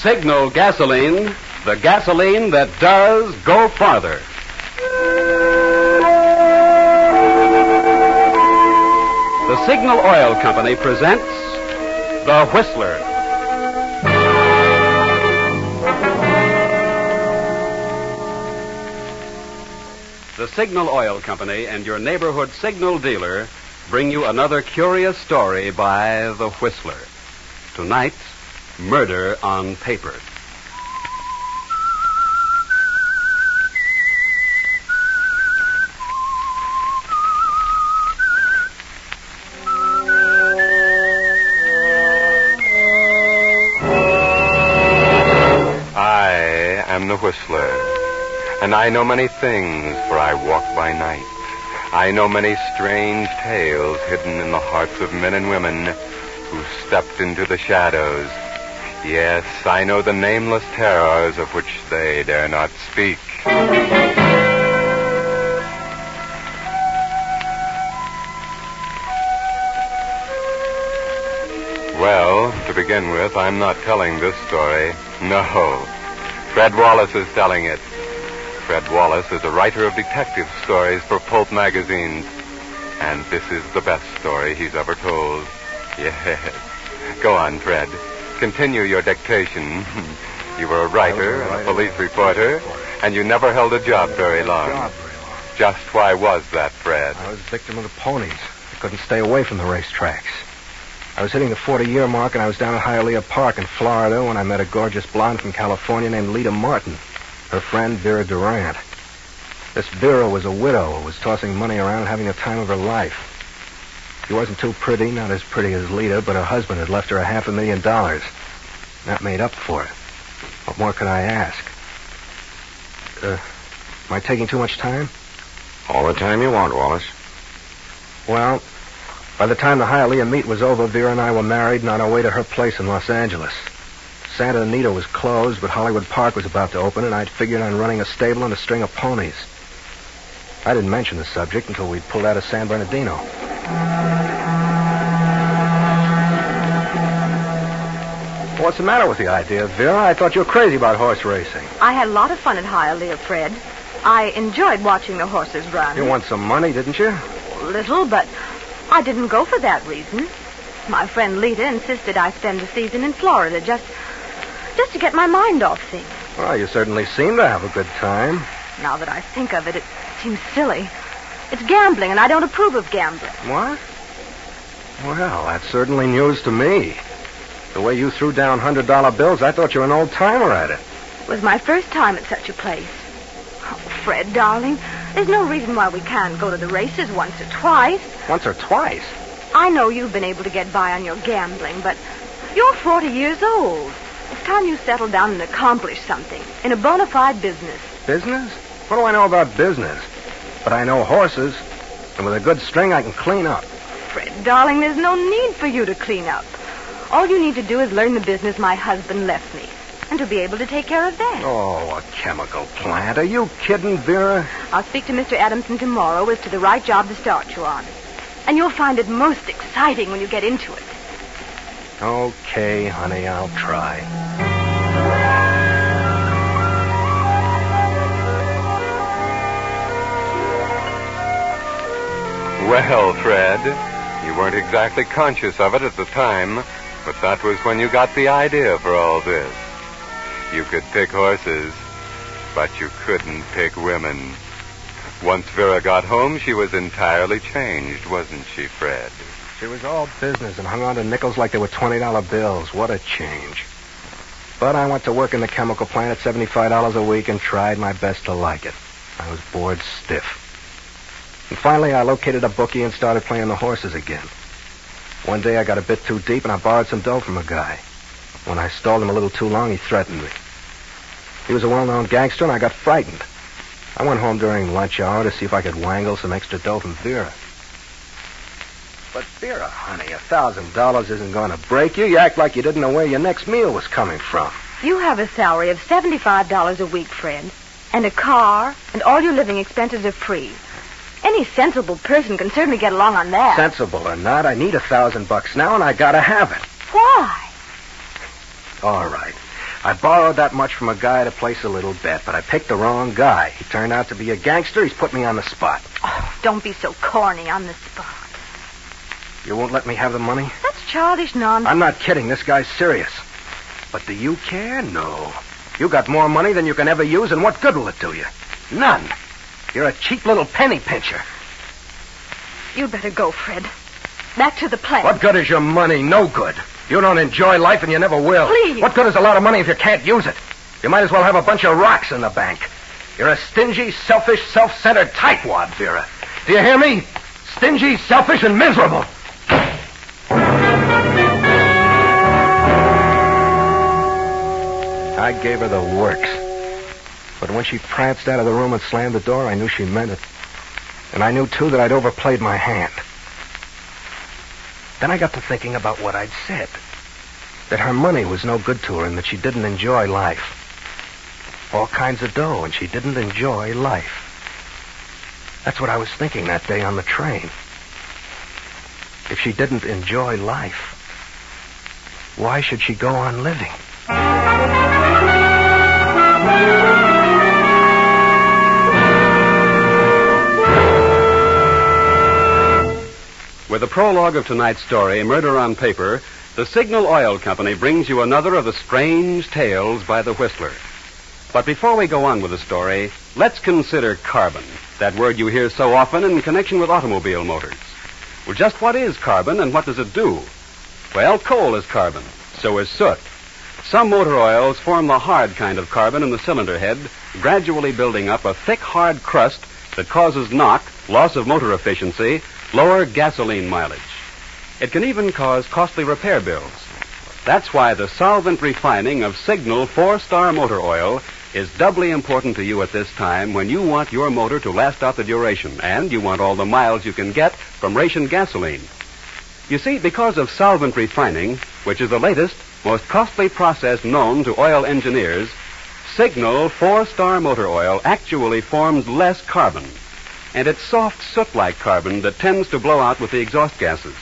Signal gasoline, the gasoline that does go farther. The Signal Oil Company presents The Whistler. The Signal Oil Company and your neighborhood signal dealer bring you another curious story by The Whistler. Tonight, Murder on Paper. I am the Whistler, and I know many things, for I walk by night. I know many strange tales hidden in the hearts of men and women who stepped into the shadows. Yes, I know the nameless terrors of which they dare not speak. Well, to begin with, I'm not telling this story. No. Fred Wallace is telling it. Fred Wallace is a writer of detective stories for pulp magazines. And this is the best story he's ever told. Yes. Go on, Fred. Continue your dictation. You were a writer and a police reporter, and you never held a job very long. Just why was that, Fred? I was a victim of the ponies. I couldn't stay away from the racetracks. I was hitting the 40-year mark, and I was down at Hialeah Park in Florida when I met a gorgeous blonde from California named Lita Martin. Her friend, Vera Durant. This Vera was a widow who was tossing money around and having the time of her life. She wasn't too pretty, not as pretty as Lita, but her husband had left her $500,000. That made up for it. What more could I ask? Am I taking too much time? All the time you want, Wallace. Well, by the time the Hialeah meet was over, Vera and I were married and on our way to her place in Los Angeles. Santa Anita was closed, but Hollywood Park was about to open, and I'd figured on running a stable and a string of ponies. I didn't mention the subject until we'd pulled out of San Bernardino. What's the matter with the idea, Vera? I thought you were crazy about horse racing. I had a lot of fun at Hialeah, Fred. I enjoyed watching the horses run. You won some money, didn't you? Little, but I didn't go for that reason. My friend Lita insisted I spend the season in Florida just to get my mind off things. Well, you certainly seem to have a good time. Now that I think of it, it seems silly. It's gambling, and I don't approve of gambling. What? Well, that's certainly news to me. The way you threw down $100 bills, I thought you were an old-timer at it. It was my first time at such a place. Oh, Fred, darling, there's no reason why we can't go to the races once or twice. Once or twice? I know you've been able to get by on your gambling, but you're 40 years old. It's time you settled down and accomplished something in a bona fide business. Business? What do I know about business? But I know horses, and with a good string, I can clean up. Fred, darling, there's no need for you to clean up. All you need to do is learn the business my husband left me, and to be able to take care of that. Oh, a chemical plant. Are you kidding, Vera? I'll speak to Mr. Adamson tomorrow as to the right job to start you on. And you'll find it most exciting when you get into it. Okay, honey, I'll try. Well, Fred, you weren't exactly conscious of it at the time, but that was when you got the idea for all this. You could pick horses, but you couldn't pick women. Once Vera got home, she was entirely changed, wasn't she, Fred? She was all business and hung on to nickels like they were $20 bills. What a change. But I went to work in the chemical plant at $75 a week and tried my best to like it. I was bored stiff. And finally, I located a bookie and started playing the horses again. One day, I got a bit too deep, and I borrowed some dough from a guy. When I stalled him a little too long, he threatened me. He was a well-known gangster, and I got frightened. I went home during lunch hour to see if I could wangle some extra dough from Vera. But Vera, honey, $1,000 isn't going to break you. You act like you didn't know where your next meal was coming from. You have a salary of $75 a week, Fred, and a car, and all your living expenses are free. Any sensible person can certainly get along on that. Sensible or not, I need $1,000 now, and I gotta have it. Why? All right. I borrowed that much from a guy to place a little bet, but I picked the wrong guy. He turned out to be a gangster. He's put me on the spot. Oh, don't be so corny on the spot. You won't let me have the money? That's childish nonsense. I'm not kidding. This guy's serious. But do you care? No. You got more money than you can ever use, and what good will it do you? None. You're a cheap little penny pincher. You'd better go, Fred. Back to the plant. What good is your money? No good. You don't enjoy life, and you never will. Please. What good is a lot of money if you can't use it? You might as well have a bunch of rocks in the bank. You're a stingy, selfish, self-centered tightwad, Vera. Do you hear me? Stingy, selfish, and miserable. I gave her the works. But when she pranced out of the room and slammed the door, I knew she meant it. And I knew, too, that I'd overplayed my hand. Then I got to thinking about what I'd said. That her money was no good to her and that she didn't enjoy life. All kinds of dough, and she didn't enjoy life. That's what I was thinking that day on the train. If she didn't enjoy life, why should she go on living? With the prologue of tonight's story, Murder on Paper, the Signal Oil Company brings you another of the strange tales by the Whistler. But before we go on with the story, let's consider carbon, that word you hear so often in connection with automobile motors. Well, just what is carbon and what does it do? Well, coal is carbon. So is soot. Some motor oils form the hard kind of carbon in the cylinder head, gradually building up a thick, hard crust that causes knock, loss of motor efficiency, lower gasoline mileage. It can even cause costly repair bills. That's why the solvent refining of Signal 4-Star Motor Oil is doubly important to you at this time when you want your motor to last out the duration and you want all the miles you can get from rationed gasoline. You see, because of solvent refining, which is the latest, most costly process known to oil engineers, Signal 4-Star Motor Oil actually forms less carbon. And it's soft soot-like carbon that tends to blow out with the exhaust gases.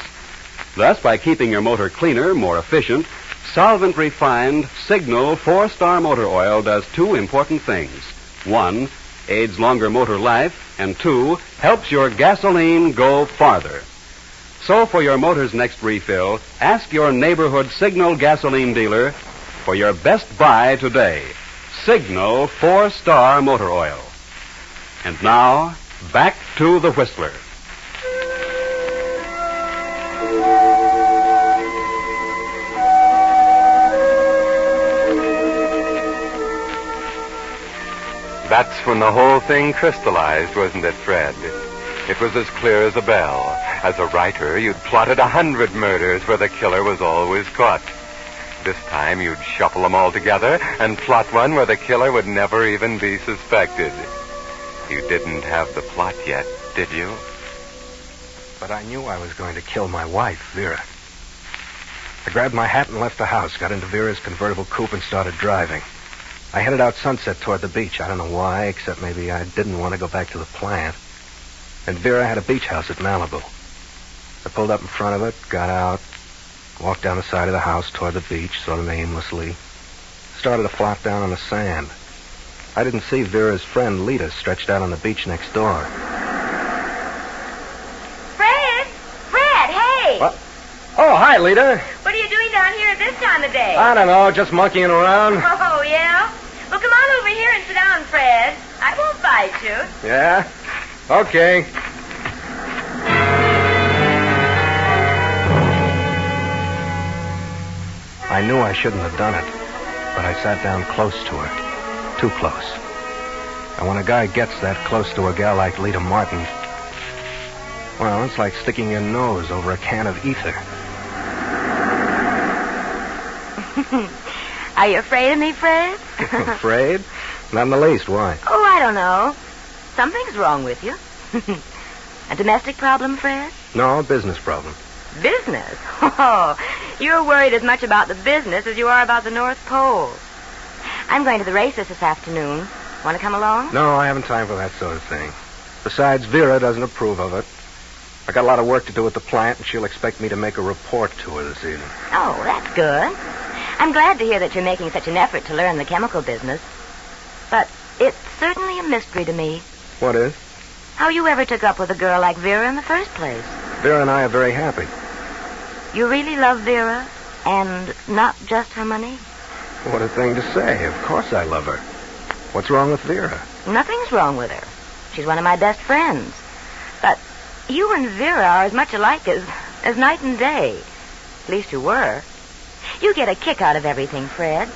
Thus, by keeping your motor cleaner, more efficient, solvent-refined Signal 4-Star Motor Oil does two important things. One, aids longer motor life, and two, helps your gasoline go farther. So for your motor's next refill, ask your neighborhood Signal gasoline dealer for your best buy today, Signal 4-Star Motor Oil. And now, back to the Whistler. That's when the whole thing crystallized, wasn't it, Fred? It was as clear as a bell. As a writer, you'd plotted 100 murders where the killer was always caught. This time, you'd shuffle them all together and plot one where the killer would never even be suspected. You didn't have the plot yet, did you? But I knew I was going to kill my wife, Vera. I grabbed my hat and left the house, got into Vera's convertible coupe and started driving. I headed out Sunset toward the beach. I don't know why, except maybe I didn't want to go back to the plant. And Vera had a beach house at Malibu. I pulled up in front of it, got out, walked down the side of the house toward the beach, sort of aimlessly. Started to flop down on the sand. I didn't see Vera's friend, Lita, stretched out on the beach next door. Fred! Fred, hey! What? Oh, hi, Lita. What are you doing down here at this time of day? I don't know, just monkeying around. Oh, yeah? Well, come on over here and sit down, Fred. I won't bite you. Yeah? Okay. I knew I shouldn't have done it, but I sat down close to her. Too close. And when a guy gets that close to a gal like Lita Martin, well, it's like sticking your nose over a can of ether. Are you afraid of me, Fred? Afraid? Not in the least. Why? Oh, I don't know. Something's wrong with you. A domestic problem, Fred? No, a business problem. Business? Oh, you're worried as much about the business as you are about the North Pole. I'm going to the races this afternoon. Want to come along? No, I haven't time for that sort of thing. Besides, Vera doesn't approve of it. I got a lot of work to do at the plant, and she'll expect me to make a report to her this evening. Oh, that's good. I'm glad to hear that you're making such an effort to learn the chemical business. But it's certainly a mystery to me. What is? How you ever took up with a girl like Vera in the first place. Vera and I are very happy. You really love Vera, and not just her money? What a thing to say. Of course I love her. What's wrong with Vera? Nothing's wrong with her. She's one of my best friends. But you and Vera are as much alike as night and day. At least you were. You get a kick out of everything, Fred.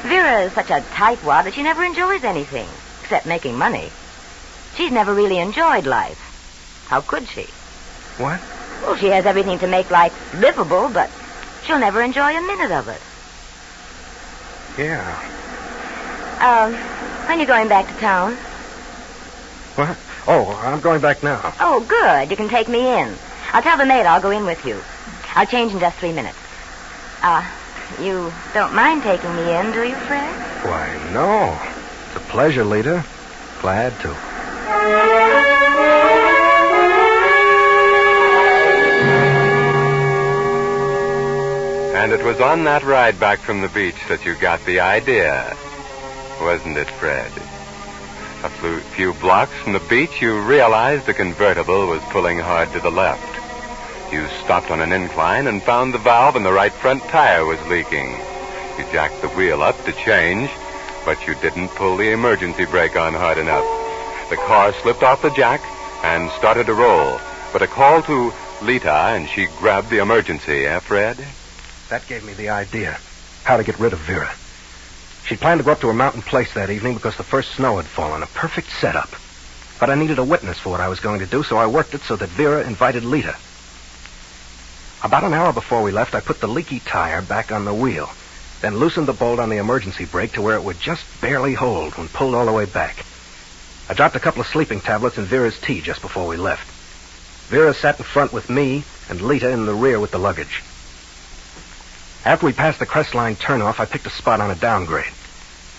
Vera is such a tightwad that she never enjoys anything, except making money. She's never really enjoyed life. How could she? What? Well, she has everything to make life livable, but she'll never enjoy a minute of it. Yeah. When are you going back to town? What? Oh, I'm going back now. Oh, good. You can take me in. I'll tell the maid I'll go in with you. I'll change in just 3 minutes. You don't mind taking me in, do you, Fred? Why, no. It's a pleasure, Lita. Glad to. And it was on that ride back from the beach that you got the idea, wasn't it, Fred? A few blocks from the beach, you realized the convertible was pulling hard to the left. You stopped on an incline and found the valve in the right front tire was leaking. You jacked the wheel up to change, but you didn't pull the emergency brake on hard enough. The car slipped off the jack and started to roll. But a call to Lita, and she grabbed the emergency, Fred? That gave me the idea. How to get rid of Vera. She'd planned to go up to her mountain place that evening because the first snow had fallen. A perfect setup. But I needed a witness for what I was going to do, so I worked it so that Vera invited Lita. About an hour before we left, I put the leaky tire back on the wheel, then loosened the bolt on the emergency brake to where it would just barely hold when pulled all the way back. I dropped a couple of sleeping tablets in Vera's tea just before we left. Vera sat in front with me and Lita in the rear with the luggage. After we passed the Crestline turnoff, I picked a spot on a downgrade.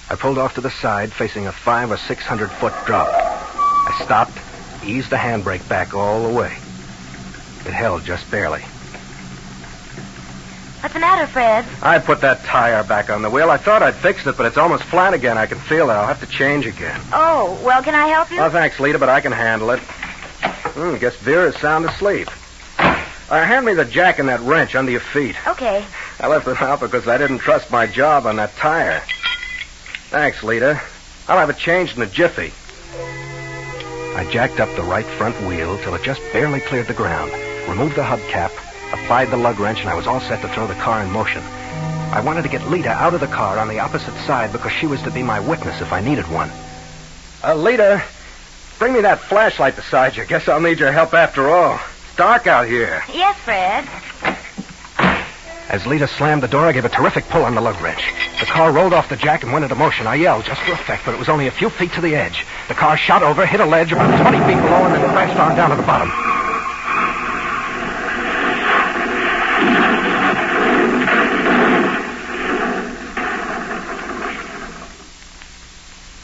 I pulled off to the side, facing a 500 or 600 foot drop. I stopped, eased the handbrake back all the way. It held just barely. What's the matter, Fred? I put that tire back on the wheel. I thought I'd fixed it, but it's almost flat again. I can feel it. I'll have to change again. Oh, well, can I help you? Oh, thanks, Lita, but I can handle it. Guess Vera's sound asleep. Hand me the jack and that wrench under your feet. Okay. I left it out because I didn't trust my job on that tire. Thanks, Lita. I'll have it changed in a jiffy. I jacked up the right front wheel till it just barely cleared the ground, removed the hubcap, applied the lug wrench, and I was all set to throw the car in motion. I wanted to get Lita out of the car on the opposite side because she was to be my witness if I needed one. Lita, bring me that flashlight beside you. Guess I'll need your help after all. It's dark out here. Yes, Fred. As Lita slammed the door, I gave a terrific pull on the lug wrench. The car rolled off the jack and went into motion. I yelled just for effect, but it was only a few feet to the edge. The car shot over, hit a ledge about 20 feet below, and then crashed on down to the bottom.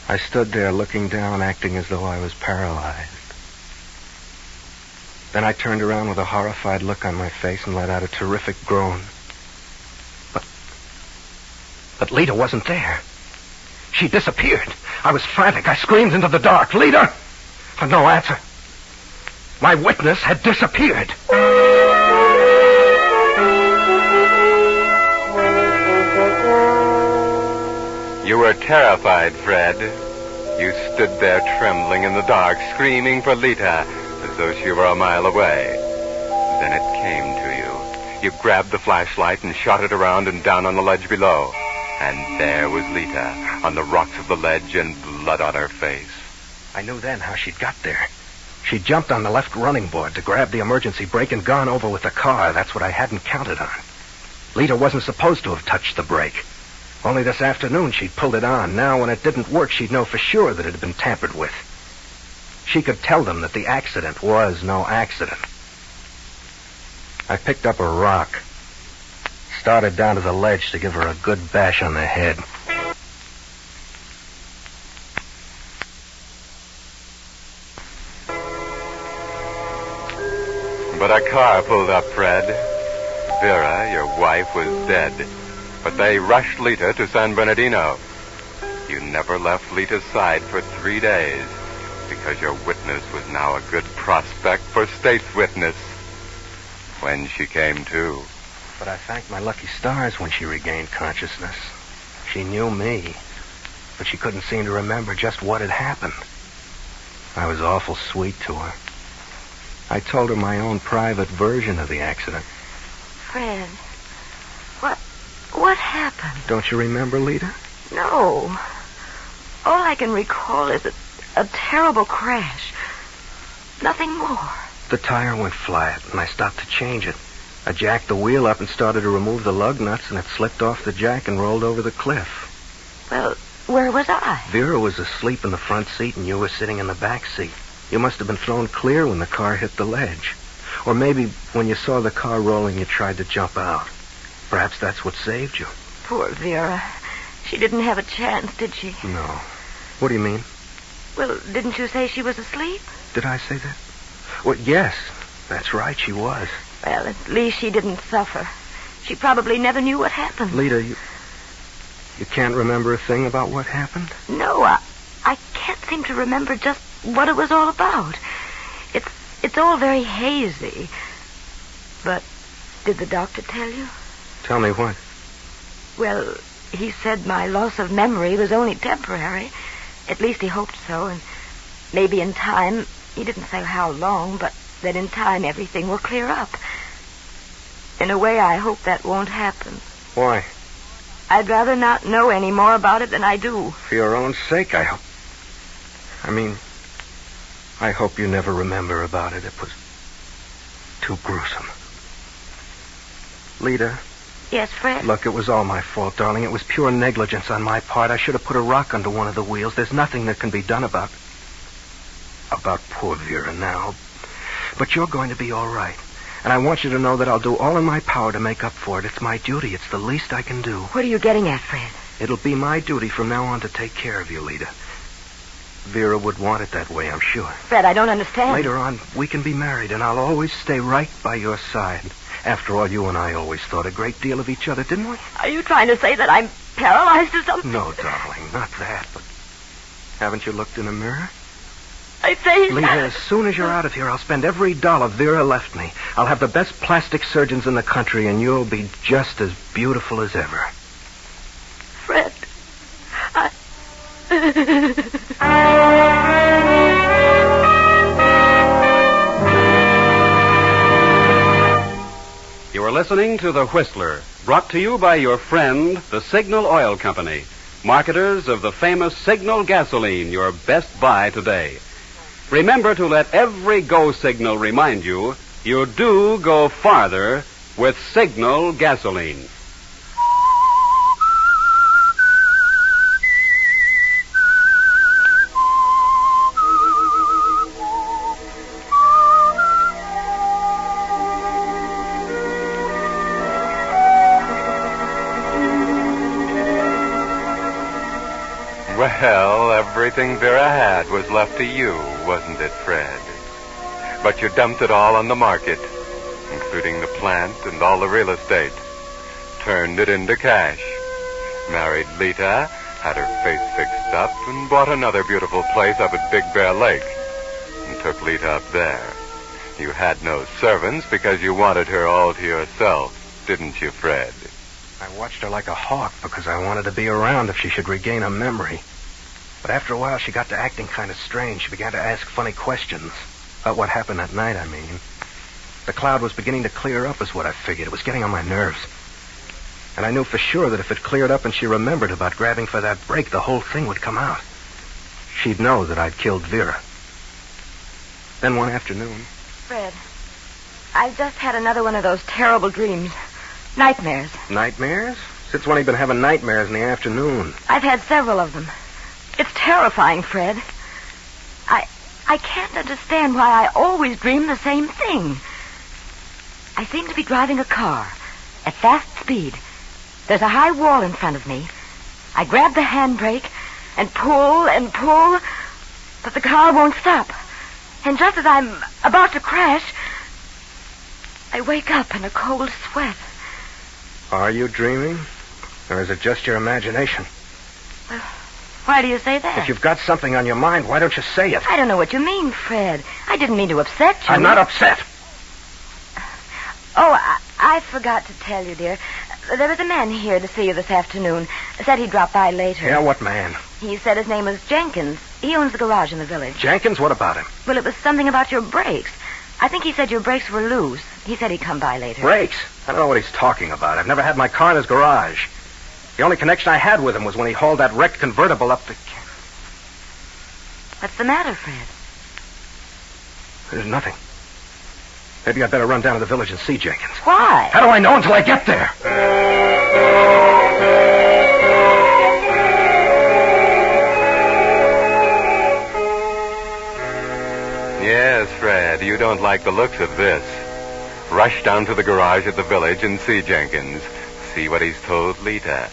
I stood there looking down, acting as though I was paralyzed. Then I turned around with a horrified look on my face and let out a terrific groan. But Lita wasn't there. She disappeared. I was frantic. I screamed into the dark, "Lita!" But no answer. My witness had disappeared. You were terrified, Fred. You stood there trembling in the dark, screaming for Lita, as though she were a mile away. Then it came to you. You grabbed the flashlight and shot it around and down on the ledge below. And there was Lita, on the rocks of the ledge and blood on her face. I knew then how she'd got there. She jumped on the left running board to grab the emergency brake and gone over with the car. That's what I hadn't counted on. Lita wasn't supposed to have touched the brake. Only this afternoon she'd pulled it on. Now, when it didn't work, she'd know for sure that it had been tampered with. She could tell them that the accident was no accident. I picked up a rock, started down to the ledge to give her a good bash on the head. But a car pulled up, Fred. Vera, your wife, was dead. but they rushed Lita to San Bernardino. You never left Lita's side for 3 days because your witness was now a good prospect for state's witness when she came to. But I thanked my lucky stars when she regained consciousness. She knew me, but she couldn't seem to remember just what had happened. I was awful sweet to her. I told her my own private version of the accident. Fred, what happened? Don't you remember, Lita? No. All I can recall is a terrible crash. Nothing more. The tire went flat, and I stopped to change it. I jacked the wheel up and started to remove the lug nuts, and it slipped off the jack and rolled over the cliff. Well, where was I? Vera was asleep in the front seat, and you were sitting in the back seat. You must have been thrown clear when the car hit the ledge. Or maybe when you saw the car rolling, you tried to jump out. Perhaps that's what saved you. Poor Vera. She didn't have a chance, did she? No. What do you mean? Well, didn't you say she was asleep? Did I say that? Well, yes. That's right, she was. Well, at least she didn't suffer. She probably never knew what happened. Lita, you can't remember a thing about what happened? No, I can't seem to remember just what it was all about. It's all very hazy. But did the doctor tell you? Tell me what? Well, he said my loss of memory was only temporary. At least he hoped so, and maybe in time, he didn't say how long, but that in time everything will clear up. In a way, I hope that won't happen. Why? I'd rather not know any more about it than I do. For your own sake, I hope. I hope you never remember about it. It was too gruesome. Lita? Yes, Fred? Look, it was all my fault, darling. It was pure negligence on my part. I should have put a rock under one of the wheels. There's nothing that can be done about poor Vera now. But you're going to be all right. And I want you to know that I'll do all in my power to make up for it. It's my duty. It's the least I can do. What are you getting at, Fred? It'll be my duty from now on to take care of you, Lita. Vera would want it that way, I'm sure. Fred, I don't understand. Later on, we can be married, and I'll always stay right by your side. After all, you and I always thought a great deal of each other, didn't we? Are you trying to say that I'm paralyzed or something? No, darling, not that, but haven't you looked in a mirror? I say... Lita, as soon as you're out of here, I'll spend every dollar Vera left me. I'll have the best plastic surgeons in the country, and you'll be just as beautiful as ever. Fred, You are listening to The Whistler, brought to you by your friend, the Signal Oil Company, marketers of the famous Signal gasoline, your best buy today. Remember to let every go signal remind you do go farther with Signal gasoline. Well, everything Vera had was left to you, wasn't it, Fred? But you dumped it all on the market, including the plant and all the real estate. Turned it into cash. Married Lita, had her face fixed up, and bought another beautiful place up at Big Bear Lake. And took Lita up there. You had no servants because you wanted her all to yourself, didn't you, Fred? I watched her like a hawk because I wanted to be around if she should regain her memory. But after a while, she got to acting kind of strange. She began to ask funny questions. About what happened that night, I mean. The cloud was beginning to clear up is what I figured. It was getting on my nerves. And I knew for sure that if it cleared up and she remembered about grabbing for that brake, the whole thing would come out. She'd know that I'd killed Vera. Then one afternoon... Fred, I've just had another one of those terrible dreams. Nightmares. Nightmares? Since when have you been having nightmares in the afternoon? I've had several of them. It's terrifying, Fred. I can't understand why I always dream the same thing. I seem to be driving a car at fast speed. There's a high wall in front of me. I grab the handbrake and pull, but the car won't stop. And just as I'm about to crash, I wake up in a cold sweat. Are you dreaming? Or is it just your imagination? Why do you say that? If you've got something on your mind, why don't you say it? I don't know what you mean, Fred. I didn't mean to upset you. I'm not upset. Oh, I forgot to tell you, dear. There was a man here to see you this afternoon. Said he'd drop by later. Yeah, what man? He said his name was Jenkins. He owns the garage in the village. Jenkins? What about him? Well, it was something about your brakes. I think he said your brakes were loose. He said he'd come by later. Brakes? I don't know what he's talking about. I've never had my car in his garage. The only connection I had with him was when he hauled that wrecked convertible up the... What's the matter, Fred? There's nothing. Maybe I'd better run down to the village and see Jenkins. Why? How do I know until I get there? Yes, Fred, you don't like the looks of this. Rush down to the garage at the village and see Jenkins. See what he's told Lita.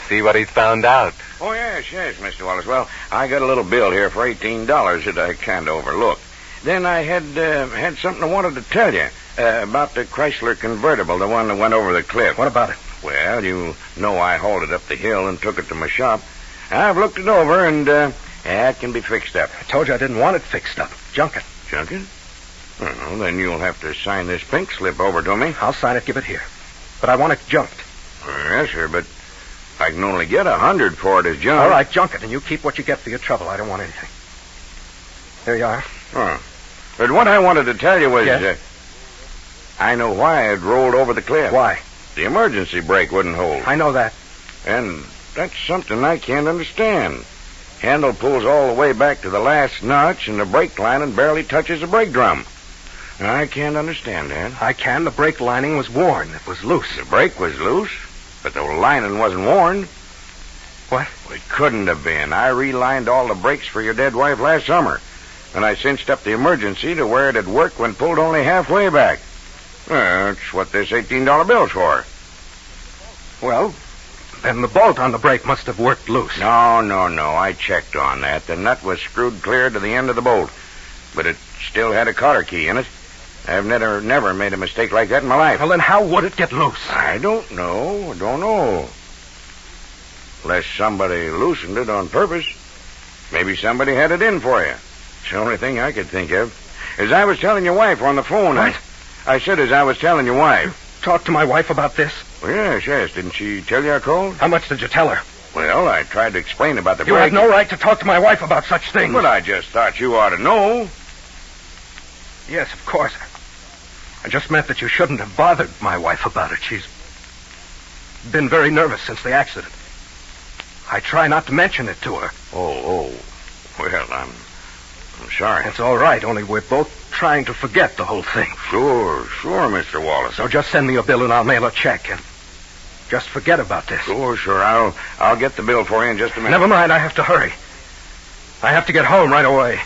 See what he's found out. Oh, yes, Mr. Wallace. Well, I got a little bill here for $18 that I kind of overlooked. Then I had something I wanted to tell you about the Chrysler convertible, the one that went over the cliff. What about it? Well, you know I hauled it up the hill and took it to my shop. I've looked it over, and it can be fixed up. I told you I didn't want it fixed up. Junk it. Junk it? Well, then you'll have to sign this pink slip over to me. I'll sign it, give it here. But I want it junked. Yes, sir, but I can only get $100 for it as junk. All right, junk it, and you keep what you get for your trouble. I don't want anything. Here you are. Oh. But what I wanted to tell you was... Yes? I know why it rolled over the cliff. Why? The emergency brake wouldn't hold. I know that. And that's something I can't understand. Handle pulls all the way back to the last notch, and the brake lining barely touches the brake drum. I can't understand that. I can. The brake lining was worn. It was loose. The brake was loose, but the lining wasn't worn. What? It couldn't have been. I relined all the brakes for your dead wife last summer, and I cinched up the emergency to where it had worked when pulled only halfway back. That's what this $18 bill's for. Well, then the bolt on the brake must have worked loose. No. I checked on that. The nut was screwed clear to the end of the bolt, but it still had a cotter key in it. I've never made a mistake like that in my life. Well, then how would it get loose? I don't know. Unless somebody loosened it on purpose. Maybe somebody had it in for you. It's the only thing I could think of. As I was telling your wife on the phone... What? I said as I was telling your wife. Talk to my wife about this? Well, yes. Didn't she tell you I called? How much did you tell her? Well, I tried to explain about the You brake. have no right to talk to my wife about such things. But I just thought you ought to know. Yes, of course. I just meant that you shouldn't have bothered my wife about it. She's been very nervous since the accident. I try not to mention it to her. Oh. Well, I'm sorry. It's all right, only we're both trying to forget the whole thing. Sure, Mr. Wallace. So just send me a bill and I'll mail a check and just forget about this. Sure. I'll get the bill for you in just a minute. Never mind, I have to hurry. I have to get home right away.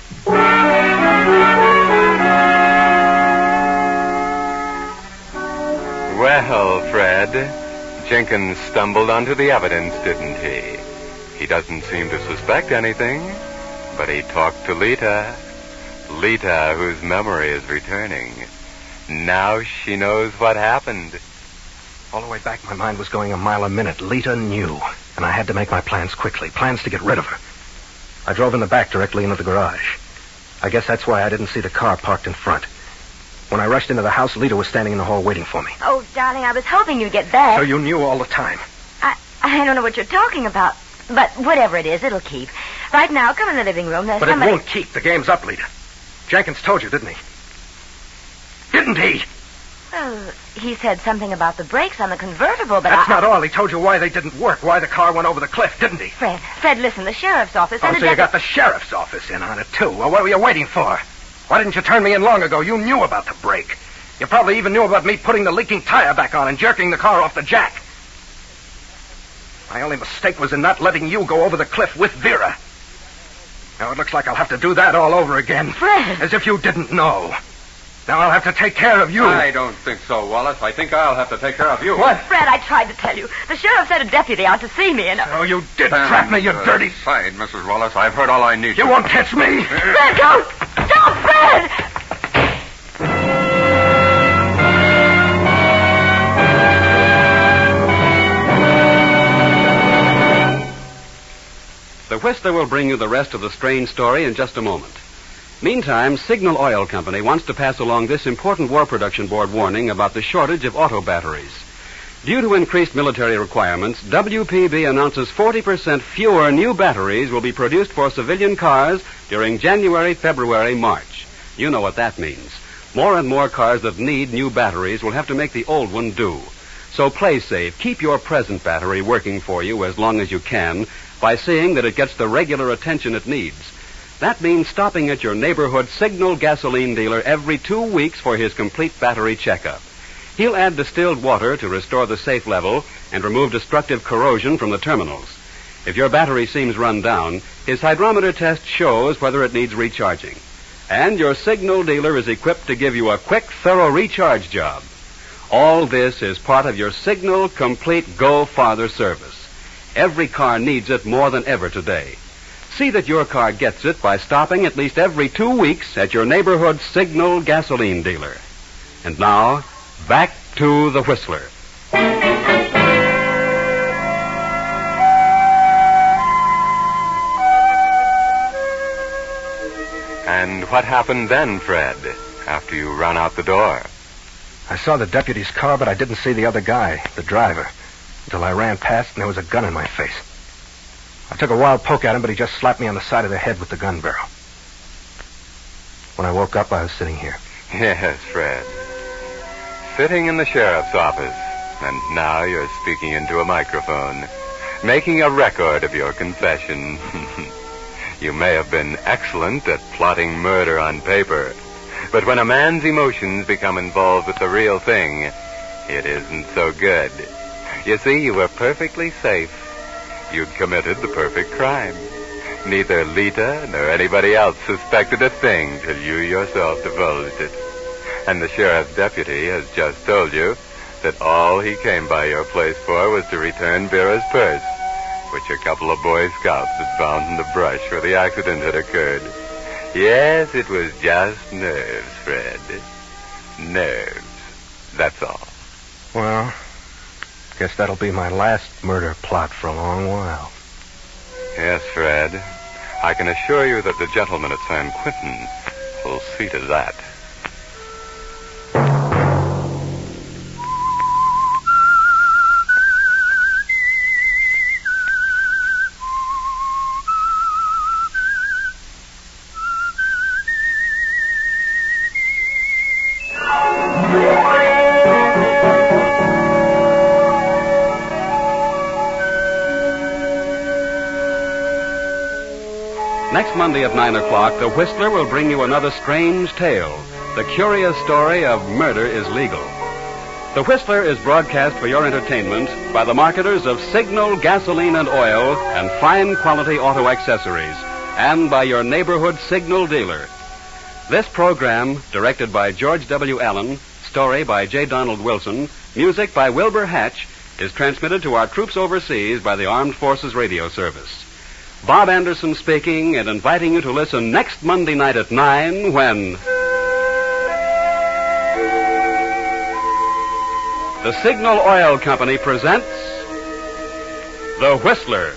Well, Fred, Jenkins stumbled onto the evidence, didn't he? He doesn't seem to suspect anything, but he talked to Lita. Lita, whose memory is returning. Now she knows what happened. All the way back, my mind was going a mile a minute. Lita knew, and I had to make my plans quickly. Plans to get rid of her. I drove in the back directly into the garage. I guess that's why I didn't see the car parked in front. When I rushed into the house, Lita was standing in the hall waiting for me. Oh, darling, I was hoping you'd get back. So you knew all the time. I don't know what you're talking about. But whatever it is, it'll keep. Right now, come in the living room. There's But somebody... it won't keep. The game's up, Lita. Jenkins told you, didn't he? Didn't he? Well, he said something about the brakes on the convertible, but That's not all. He told you why they didn't work, why the car went over the cliff, didn't he? Fred, listen, the sheriff's office... Oh, so you got the sheriff's office in on it, too. Well, what were you waiting for? Why didn't you turn me in long ago? You knew about the brake. You probably even knew about me putting the leaking tire back on and jerking the car off the jack. My only mistake was in not letting you go over the cliff with Vera. Now it looks like I'll have to do that all over again. Fred! As if you didn't know. Now I'll have to take care of you. I don't think so, Wallace. I think I'll have to take care of you. What? Fred, I tried to tell you. The sheriff sent a deputy out to see me, and... Oh, you did trap me, you dirty... Side, Mrs. Wallace. I've heard all I need to. You won't catch me. Fred, don't! Stop, Fred! The Whistler will bring you the rest of the strange story in just a moment. Meantime, Signal Oil Company wants to pass along this important War Production Board warning about the shortage of auto batteries. Due to increased military requirements, WPB announces 40% fewer new batteries will be produced for civilian cars during January, February, March. You know what that means. More and more cars that need new batteries will have to make the old one do. So play safe. Keep your present battery working for you as long as you can by seeing that it gets the regular attention it needs. That means stopping at your neighborhood Signal gasoline dealer every 2 weeks for his complete battery checkup. He'll add distilled water to restore the safe level and remove destructive corrosion from the terminals. If your battery seems run down, his hydrometer test shows whether it needs recharging. And your Signal dealer is equipped to give you a quick, thorough recharge job. All this is part of your Signal Complete Go Farther service. Every car needs it more than ever today. See that your car gets it by stopping at least every 2 weeks at your neighborhood Signal gasoline dealer. And now, back to the Whistler. And what happened then, Fred, after you ran out the door? I saw the deputy's car, but I didn't see the other guy, the driver, until I ran past and there was a gun in my face. I took a wild poke at him, but he just slapped me on the side of the head with the gun barrel. When I woke up, I was sitting here. Yes, Fred. Sitting in the sheriff's office, and now you're speaking into a microphone, making a record of your confession. You may have been excellent at plotting murder on paper, but when a man's emotions become involved with the real thing, it isn't so good. You see, you were perfectly safe. You'd committed the perfect crime. Neither Lita nor anybody else suspected a thing till you yourself divulged it. And the sheriff's deputy has just told you that all he came by your place for was to return Vera's purse, which a couple of Boy Scouts had found in the brush where the accident had occurred. Yes, it was just nerves, Fred. Nerves. That's all. Well, guess that'll be my last murder plot for a long while. Yes, Fred. I can assure you that the gentleman at San Quentin will see to that. Next Monday at 9 o'clock, the Whistler will bring you another strange tale, the curious story of Murder is Legal. The Whistler is broadcast for your entertainment by the marketers of Signal gasoline and oil and fine quality auto accessories, and by your neighborhood Signal dealer. This program, directed by George W. Allen, story by J. Donald Wilson, music by Wilbur Hatch, is transmitted to our troops overseas by the Armed Forces Radio Service. Bob Anderson speaking and inviting you to listen next Monday night at 9 when the Signal Oil Company presents The Whistler.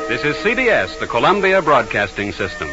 This is CBS, the Columbia Broadcasting System.